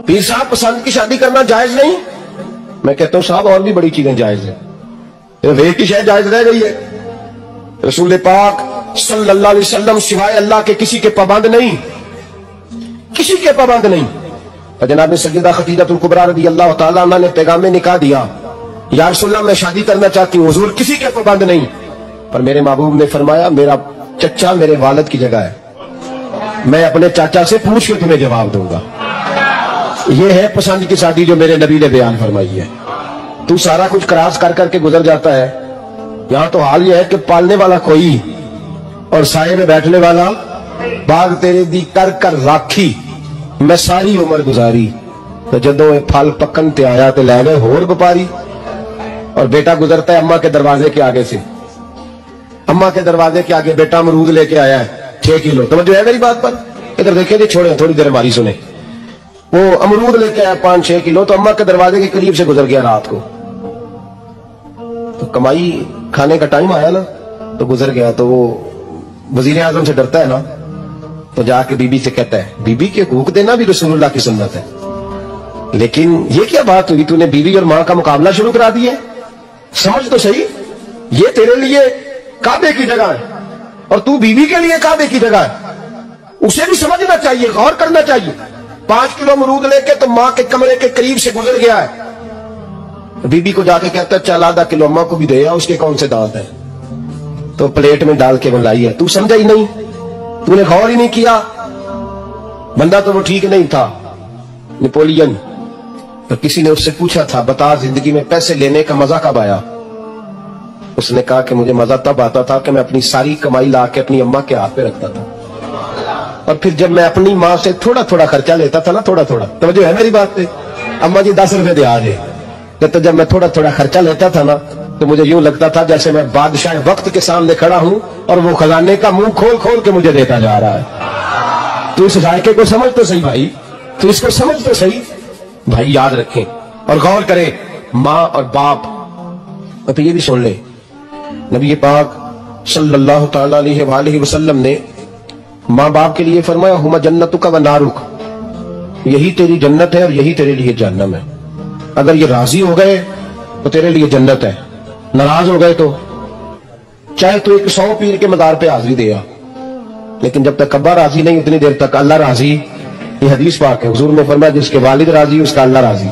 پیر صاحب پسند کی شادی کرنا جائز نہیں؟ میں کہتا ہوں صاحب اور بھی بڑی چیزیں جائز ہیں، ایک کی شاید جائز رہ گئی ہے۔ رسول پاک صلی اللہ علیہ وسلم سوائے اللہ کے کسی کے پابند نہیں، کسی کے پابند نہیں۔ اور جناب سیدہ خدیجہ الکبریٰ رضی اللہ تعالیٰ عنہ نے پیغام نکاح دیا، یا رسول اللہ میں شادی کرنا چاہتی ہوں، حضور کسی کے پابند نہیں، پر میرے محبوب نے فرمایا میرا چچا میرے والد کی جگہ ہے، میں اپنے چاچا سے پوچھ کے تمہیں جواب دوں گا۔ یہ ہے پسند کی شادی جو میرے نبی نے بیان فرمائی ہے۔ تو سارا کچھ کراس کر کر کے گزر جاتا ہے، یہاں تو حال یہ ہے کہ پالنے والا کوئی اور سائے میں بیٹھنے والا، باغ تیرے دی کر کر راکھی میں ساری عمر گزاری، تو جدوں پھل پکن تے آیا تے لے گئے ہور بپاری۔ اور بیٹا گزرتا ہے اماں کے دروازے کے آگے سے، اماں کے دروازے کے آگے بیٹا امرود لے کے آیا ہے 6 کلو۔ توجہ ہے میری بات پر؟ ادھر دیکھیں جی، چھوڑیں تھوڑی دیر ہماری سنیں۔ وہ امرود لے کے آیا 5-6 کلو، تو اماں کے دروازے کے قریب سے گزر گیا رات کو، تو کمائی کھانے کا ٹائم آیا نا، تو گزر گیا۔ تو وہ وزیر اعظم سے ڈرتا ہے نا، تو جا کے بی بی سے کہتا ہے بی بی کے حقوق دینا بھی رسول اللہ کی سنت ہے، لیکن یہ کیا بات ہوئی، تو نے بیوی اور ماں کا مقابلہ شروع کرا دیا ہے؟ سمجھ تو صحیح، یہ تیرے لیے کعبے کی جگہ ہے اور تو بیوی کے لیے کعبے کی جگہ ہے، اسے بھی سمجھنا چاہیے، غور کرنا چاہیے۔ 5 کلو امرود لے کے تو ماں کے کمرے کے قریب سے گزر گیا ہے، بی بی کو جا کے کہتا ہے چل آدھا کلو اماں کو بھی دے، اس کے کون سے دانت ہیں، تو پلیٹ میں ڈال کے بنلائی ہے۔ تو سمجھا ہی نہیں، تو نے غور ہی نہیں کیا۔ بندہ تو وہ ٹھیک نہیں تھا، نیپولین، تو کسی نے اس سے پوچھا تھا بتا زندگی میں پیسے لینے کا مزہ کب آیا؟ اس نے کہا کہ مجھے مزہ تب آتا تھا کہ میں اپنی ساری کمائی لا کے اپنی اماں کے ہاتھ پہ رکھتا تھا، اور پھر جب میں اپنی ماں سے تھوڑا تھوڑا خرچہ لیتا تھا نا، تھوڑا تھوڑا، توجہ ہے میری بات پہ؟ اماں جی 10 روپے دے آ جائے، تو جب میں تھوڑا تھوڑا خرچہ لیتا تھا نا، تو مجھے یوں لگتا تھا جیسے میں بادشاہ وقت کے سامنے کھڑا ہوں اور وہ خزانے کا منہ کھول کھول کے مجھے دیتا جا رہا ہے۔ تو اس ذائقے کو سمجھ تو صحیح بھائی، تو اس کو سمجھ تو صحیح بھائی، یاد رکھیں اور غور کریں۔ ماں اور باپ، اور پھر یہ بھی سن لیں، نبی پاک صلی اللہ تعالی علیہ وآلہ وسلم نے ماں باپ کے لیے فرمایا ہما جنتک و نارک، یہی تیری جنت ہے اور یہی تیرے لیے جہنم ہے۔ اگر یہ راضی ہو گئے تو تیرے لیے جنت ہے، ناراض ہو گئے تو چاہے تو 100 پیر کے مزار پہ حاضری دے آ، لیکن جب تک ابا راضی نہیں اتنی دیر تک اللہ راضی۔ یہ حدیث پاک ہے، حضور نے فرمایا جس کے والد راضی اس کا اللہ راضی۔